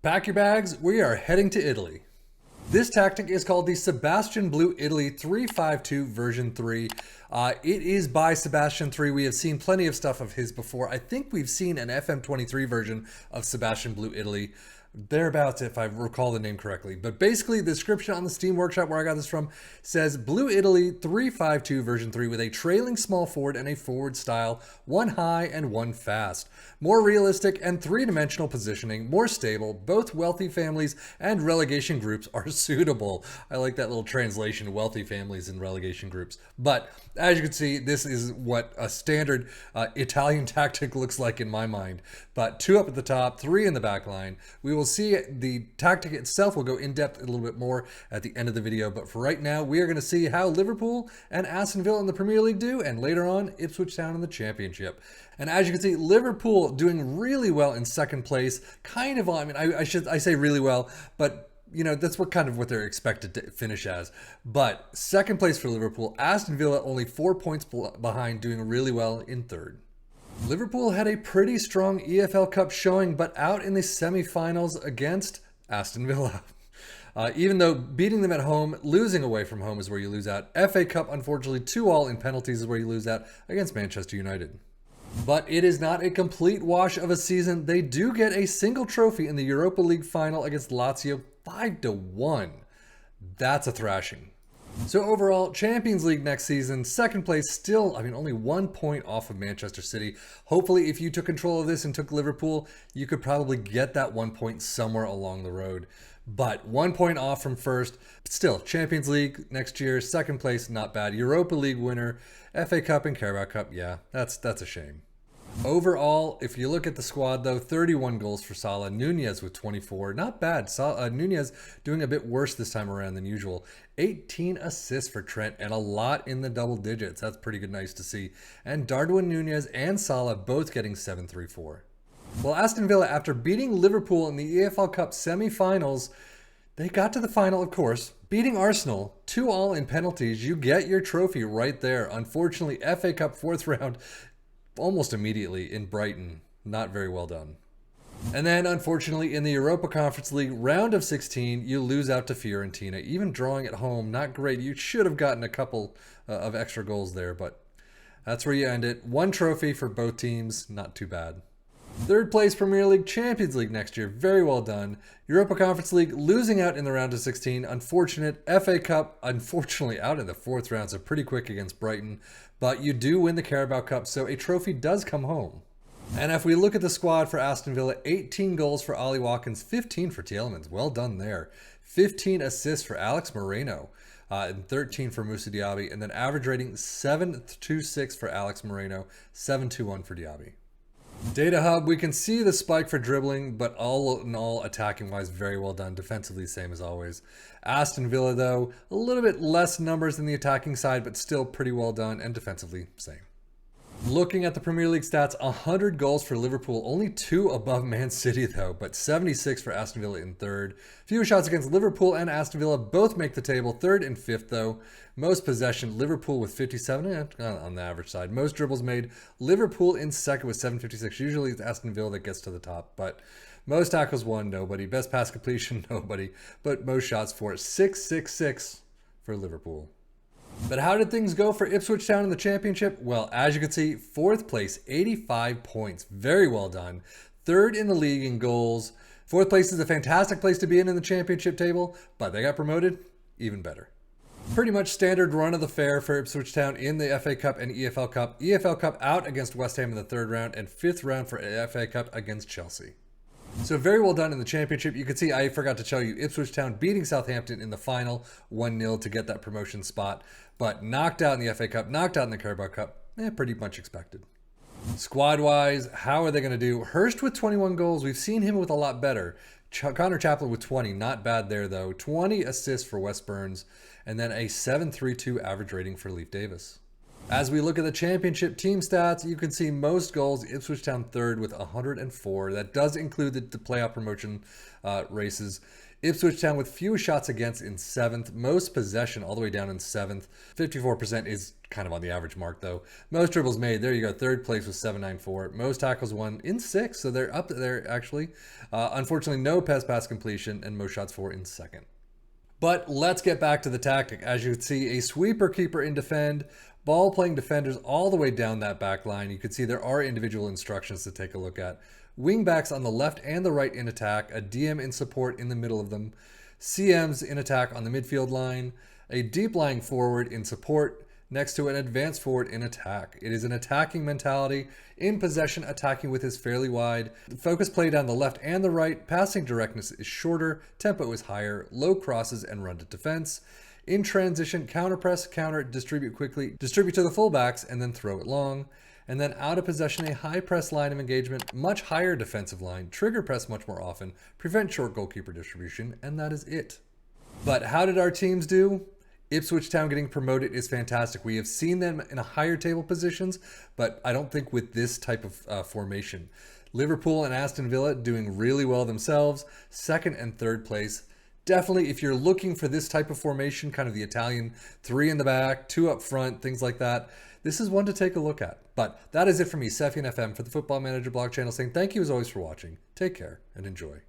Pack your bags, we are heading to Italy. This tactic is called the Sebastian Blue Italy 352 version 3. It is by Sebastian 3. We have seen plenty of stuff of his before. I think we've seen an FM23 version of Sebastian Blue Italy. Thereabouts, if I recall the name correctly. But basically, the description on the Steam Workshop where I got this from says Blue Italy 352 version 3 with a trailing small forward and a forward style, one high and one fast. More realistic and three-dimensional positioning, more stable, both wealthy families and relegation groups are suitable. I like that little translation, wealthy families and relegation groups. But as you can see, this is what a standard Italian tactic looks like in my mind. But 2 up at the top, 3 in the back line. We will see the tactic itself. We'll go in depth a little bit more at the end of the video. But for right now, we are going to see how Liverpool and Aston Villa in the Premier League do, and later on, Ipswich Town in the Championship. And as you can see, Liverpool doing really well in second place. Kind of, I mean, I say really well, but you know, that's what kind of what they're expected to finish as. But second place for Liverpool, Aston Villa only 4 points behind, doing really well in third. Liverpool had a pretty strong EFL Cup showing, but out in the semi-finals against Aston Villa. Even though beating them at home, losing away from home is where you lose out. FA Cup, unfortunately, 2-2 in penalties is where you lose out against Manchester United. But it is not a complete wash of a season. They do get a single trophy in the Europa League final against Lazio, 5-1. That's a thrashing. So overall, Champions League next season, second place still, I mean, only 1 point off of Manchester City. Hopefully, if you took control of this and took Liverpool, you could probably get that 1 point somewhere along the road. But 1 point off from first, still, Champions League next year, second place, not bad. Europa League winner, FA Cup and Carabao Cup, yeah, that's a shame. Overall, if you look at the squad, though, 31 goals for Salah. Nunez with 24. Not bad. Nunez doing a bit worse this time around than usual. 18 assists for Trent and a lot in the double digits. That's pretty good, nice to see. And Darwin Nunez and Salah both getting 7-3-4. Well, Aston Villa, after beating Liverpool in the EFL Cup semi-finals, they got to the final, of course, beating Arsenal 2-2 in penalties. You get your trophy right there. Unfortunately, FA Cup 4th round almost immediately in Brighton. Not very well done. And then, unfortunately, in the Europa Conference League round of 16, you lose out to Fiorentina. Even drawing at home, not great. You should have gotten a couple of extra goals there, but that's where you end it. 1 trophy for both teams, not too bad. Third place Premier League, Champions League next year, very well done. Europa Conference League losing out in the round of 16, unfortunate. FA Cup, unfortunately, out in the 4th round, so pretty quick against Brighton. But you do win the Carabao Cup, so a trophy does come home. And if we look at the squad for Aston Villa, 18 goals for Ollie Watkins, 15 for Tielemans, well done there. 15 assists for Alex Moreno, and 13 for Moussa Diaby, and then average rating 7.26 for Alex Moreno, 7.21 for Diaby. Data Hub, we can see the spike for dribbling, but all in all, attacking-wise, very well done. Defensively, same as always. Aston Villa, though, a little bit less numbers than the attacking side, but still pretty well done, and defensively, same. Looking at the Premier League stats, 100 goals for Liverpool, only 2 above Man City, though, but 76 for Aston Villa in third. Fewer shots against Liverpool and Aston Villa both make the table, 3rd and 5th, though. Most possession, Liverpool with 57 on the average side. Most dribbles made, Liverpool in second with 756. Usually it's Aston Villa that gets to the top, but most tackles won, nobody. Best pass completion, nobody. But most shots for 666 for Liverpool. But how did things go for Ipswich Town in the Championship? Well, as you can see, 4th place, 85 points. Very well done. 3rd in the league in goals. 4th place is a fantastic place to be in the Championship table, but they got promoted, even better. Pretty much standard run of the fair for Ipswich Town in the FA Cup and EFL Cup. EFL Cup out against West Ham in the 3rd round, and 5th round for FA Cup against Chelsea. So very well done in the Championship. You can see, I forgot to tell you, Ipswich Town beating Southampton in the final 1-0 to get that promotion spot, but knocked out in the FA Cup, knocked out in the Carabao Cup. Pretty much expected. Squad-wise, how are they going to do? Hurst with 21 goals. We've seen him with a lot better. Connor Chaplin with 20. Not bad there, though. 20 assists for Wes Burns, and then a 7.32 average rating for Leif Davis. As we look at the championship team stats, you can see most goals, Ipswich Town third with 104. That does include the playoff promotion races. Ipswich Town with fewest shots against in 7th. Most possession all the way down in 7th. 54% is kind of on the average mark, though. Most dribbles made, there you go. 3rd place with 794. Most tackles won in 6th, so they're up there, actually. Unfortunately, no pass completion, and most shots for in 2nd. But let's get back to the tactic. As you can see, a sweeper keeper in defend, ball playing defenders all the way down that back line. You can see there are individual instructions to take a look at. Wingbacks on the left and the right in attack, a DM in support in the middle of them, CMs in attack on the midfield line, a deep lying forward in support next to an advanced forward in attack. It is an attacking mentality. In possession, attacking width is fairly wide. Focus play down the left and the right. Passing directness is shorter. Tempo is higher. Low crosses and run to defense. In transition, counter press, counter, distribute quickly, distribute to the fullbacks, and then throw it long. And then out of possession, a high press line of engagement, much higher defensive line, trigger press much more often, prevent short goalkeeper distribution, and that is it. But how did our teams do? Ipswich Town getting promoted is fantastic. We have seen them in a higher table positions, but I don't think with this type of formation. Liverpool and Aston Villa doing really well themselves, 2nd and 3rd place. Definitely, if you're looking for this type of formation, kind of the Italian 3 in the back, 2 up front, things like that, this is one to take a look at. But that is it for me, Sebastian FM, for the Football Manager blog channel, saying thank you as always for watching. Take care and enjoy.